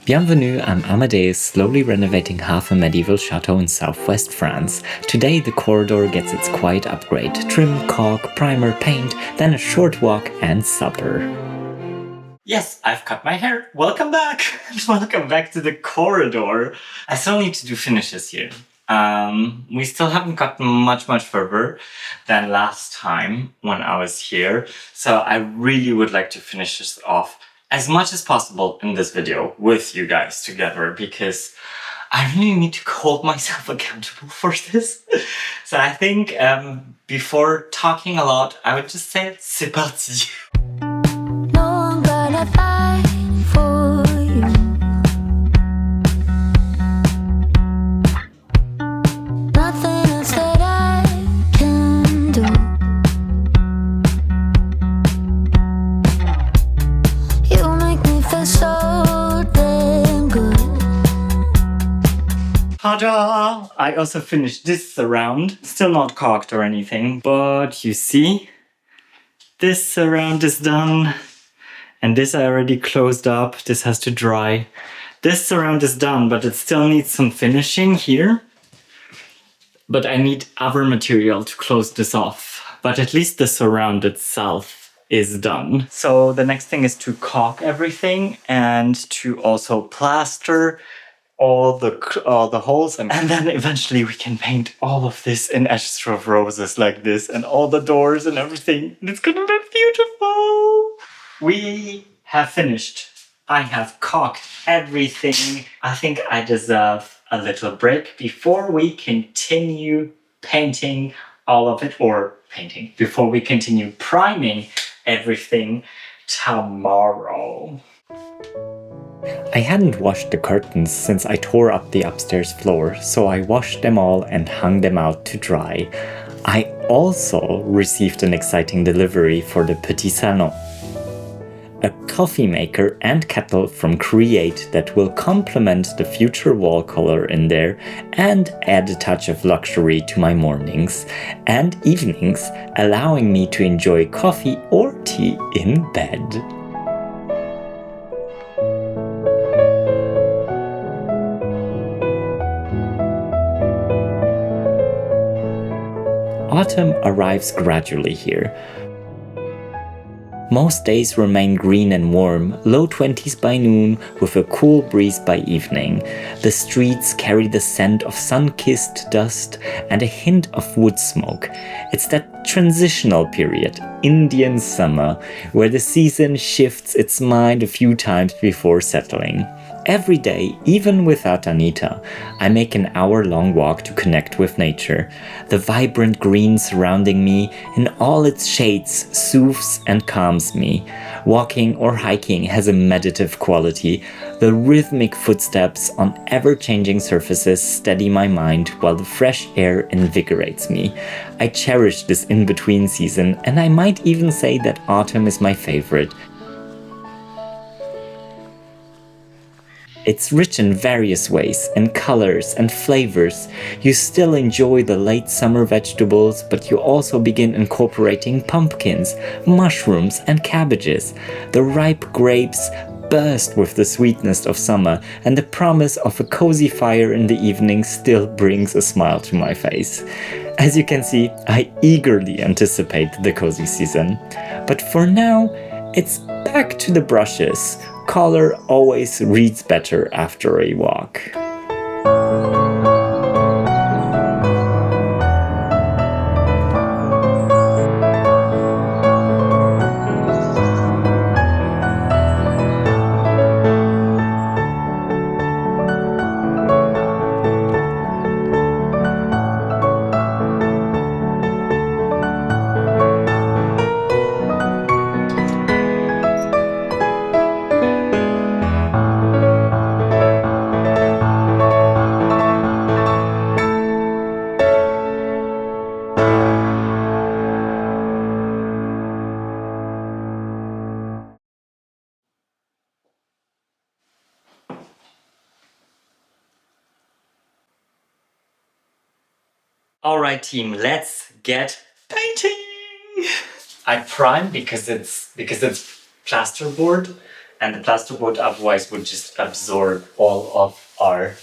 Bienvenue, I'm Amadeus, slowly renovating half a medieval château in southwest France. Today the corridor gets its quiet upgrade. Trim, caulk, primer, paint, then a short walk and supper. Yes, I've cut my hair. Welcome back! Welcome back to the corridor. I still need to do finishes here. We still haven't gotten much further than last time when I was here. So I really would like to finish this off as much as possible in this video with you guys together, because I really need to hold myself accountable for this. So I think before talking a lot, I would just say c'est parti. No, I'm gonna fight for you. Nothing else that I can do. You make me feel so damn good. Ta-da! I also finished this surround. Still not caulked or anything, but you see, this surround is done. And this I already closed up. This has to dry. This surround is done, but it still needs some finishing here. But I need other material to close this off. But at least the surround itself is done. So the next thing is to caulk everything and to also plaster all the holes, and then eventually we can paint all of this in Ashes of Roses like this, and all the doors and everything. And it's gonna look beautiful. We have finished. I have caulked everything. I think I deserve a little break before we continue painting all of it, before we continue priming everything tomorrow. I hadn't washed the curtains since I tore up the upstairs floor, so I washed them all and hung them out to dry. I also received an exciting delivery for the Petit Salon. A coffee maker and kettle from Create that will complement the future wall color in there and add a touch of luxury to my mornings and evenings, allowing me to enjoy coffee or tea in bed. Autumn arrives gradually here. Most days remain green and warm, low 20s by noon with a cool breeze by evening. The streets carry the scent of sun-kissed dust and a hint of wood smoke. It's that transitional period, Indian summer, where the season shifts its mind a few times before settling. Every day, even without Anita, I make an hour-long walk to connect with nature. The vibrant green surrounding me in all its shades soothes and calms me. Walking or hiking has a meditative quality. The rhythmic footsteps on ever-changing surfaces steady my mind, while the fresh air invigorates me. I cherish this in-between season, and I might even say that autumn is my favorite. It's rich in various ways, in colors and flavors. You still enjoy the late summer vegetables, but you also begin incorporating pumpkins, mushrooms and cabbages. The ripe grapes burst with the sweetness of summer, and the promise of a cozy fire in the evening still brings a smile to my face. As you can see, I eagerly anticipate the cozy season. But for now, it's back to the brushes. Color always reads better after a walk. Alright team, let's get painting! I prime because it's plasterboard, and the plasterboard otherwise would just absorb all of our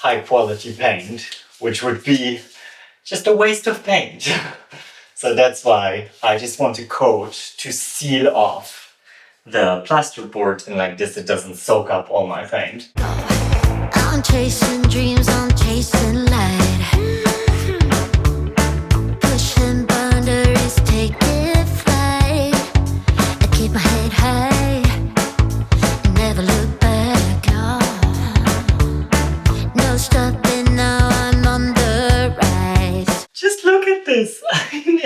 high quality paint, which would be just a waste of paint. So that's why I just want to coat to seal off the plasterboard, and like this it doesn't soak up all my paint. I'm chasing dreams, I'm chasing light. Pushing boundaries, taking flight. I keep my head high, never look back. No stopping now, I'm on the rise. Just look at this. I mean,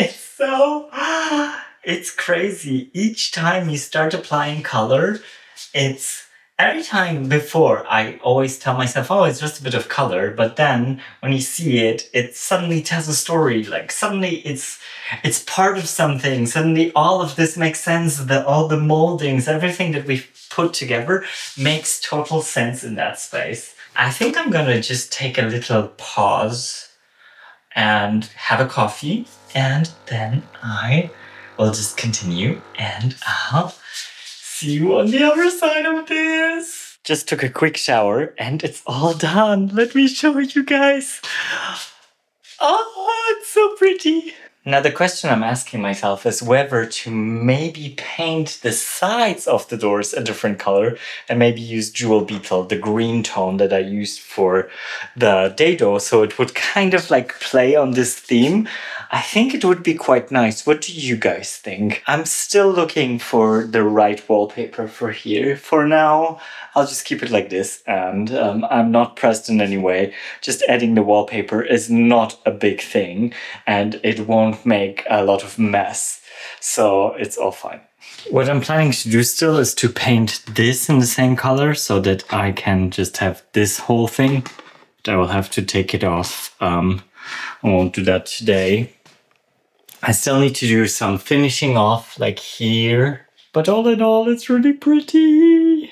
it's crazy. Each time you start applying color, every time before I always tell myself, oh, it's just a bit of color. But then when you see it, it suddenly tells a story. Like suddenly it's part of something. Suddenly all of this makes sense. All the moldings, everything that we've put together makes total sense in that space. I think I'm gonna just take a little pause and have a coffee, and then I will just continue, and I'll see you on the other side of this. Just took a quick shower and it's all done. Let me show you guys. Oh, it's so pretty. Now the question I'm asking myself is whether to maybe paint the sides of the doors a different color and maybe use Jewel Beetle, the green tone that I used for the dado, so it would kind of like play on this theme. I think it would be quite nice. What do you guys think? I'm still looking for the right wallpaper for here. For now, I'll just keep it like this, and I'm not pressed in any way. Just adding the wallpaper is not a big thing, and it won't make a lot of mess. So it's all fine. What I'm planning to do still is to paint this in the same color so that I can just have this whole thing. But I will have to take it off. I won't do that today. I still need to do some finishing off, like here. But all in all, it's really pretty.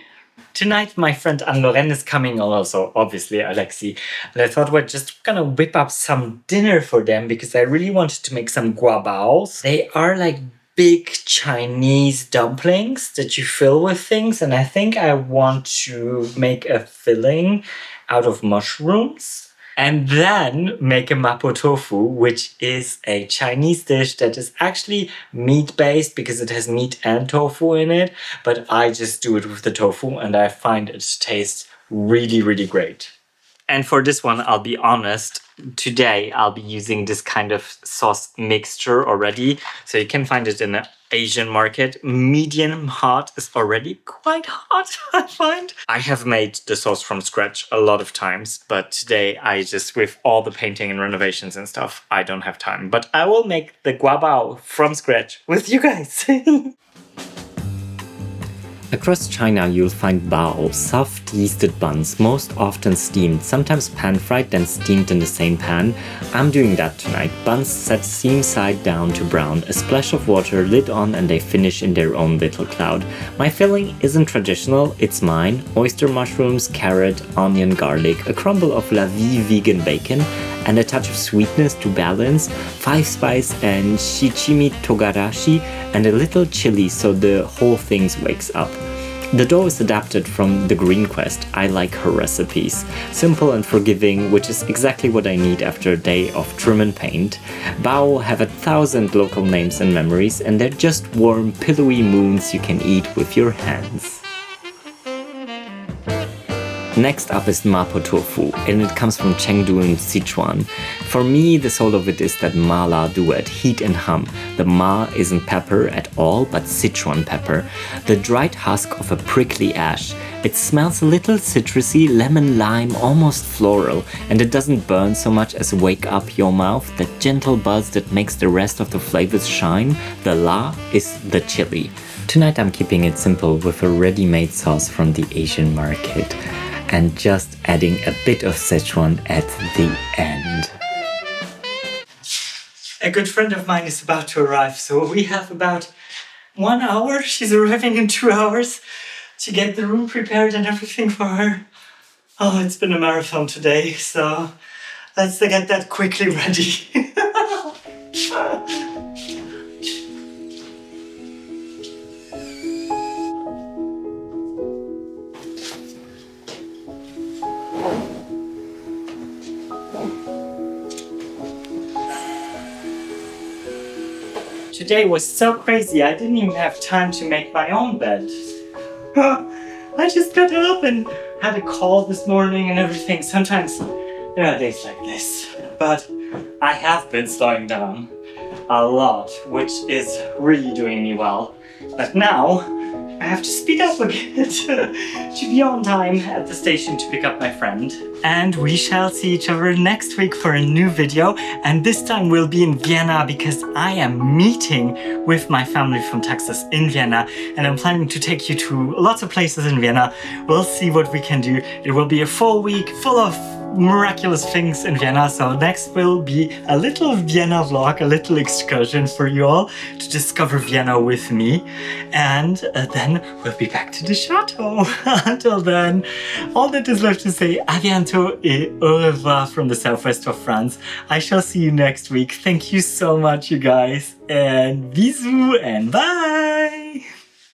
Tonight, my friend Anne-Lorraine is coming, also obviously Alexi. And I thought we're just gonna whip up some dinner for them because I really wanted to make some guabaos. They are like big Chinese dumplings that you fill with things. And I think I want to make a filling out of mushrooms. And then make a mapo tofu, which is a Chinese dish that is actually meat-based because it has meat and tofu in it. But I just do it with the tofu and I find it tastes really, really great. And for this one, I'll be honest, today I'll be using this kind of sauce mixture already. So you can find it in an Asian market. Medium hot is already quite hot, I find. I have made the sauce from scratch a lot of times, but today I just, with all the painting and renovations and stuff, I don't have time. But I will make the guabao from scratch with you guys. Across China, you'll find bao, soft yeasted buns, most often steamed, sometimes pan-fried, then steamed in the same pan. I'm doing that tonight. Buns set seam side down to brown, a splash of water, lid on, and they finish in their own little cloud. My filling isn't traditional, it's mine. Oyster mushrooms, carrot, onion, garlic, a crumble of La Vie vegan bacon, and a touch of sweetness to balance, 5-spice and shichimi togarashi, and a little chili so the whole thing wakes up. The dough is adapted from the Green Quest. I like her recipes. Simple and forgiving, which is exactly what I need after a day of trim and paint. Bao have 1,000 local names and memories, and they're just warm, pillowy moons you can eat with your hands. Next up is mapo tofu, and it comes from Chengdu in Sichuan. For me, the soul of it is that ma-la duet, heat and hum. The ma isn't pepper at all, but Sichuan pepper. The dried husk of a prickly ash. It smells a little citrusy, lemon lime, almost floral, and it doesn't burn so much as wake up your mouth, that gentle buzz that makes the rest of the flavors shine. The la is the chili. Tonight I'm keeping it simple with a ready-made sauce from the Asian market, and just adding a bit of Szechuan at the end. A good friend of mine is about to arrive, so we have about 1 hour. She's arriving in 2 hours to get the room prepared and everything for her. Oh, it's been a marathon today, so let's get that quickly ready. today was so crazy, I didn't even have time to make my own bed. I just got up and had a call this morning and everything. Sometimes there are days like this, but I have been slowing down a lot, which is really doing me well. But now I have to speed up a bit to be on time at the station to pick up my friend. And we shall see each other next week for a new video. And this time we'll be in Vienna because I am meeting with my family from Texas in Vienna. And I'm planning to take you to lots of places in Vienna. We'll see what we can do. It will be a full week full of miraculous things in Vienna. So next will be a little Vienna vlog, a little excursion for you all to discover Vienna with me. And then we'll be back to the chateau. Until then, all that is left to say, à bientôt et au revoir from the southwest of France. I shall see you next week. Thank you so much, you guys, and bisous and bye!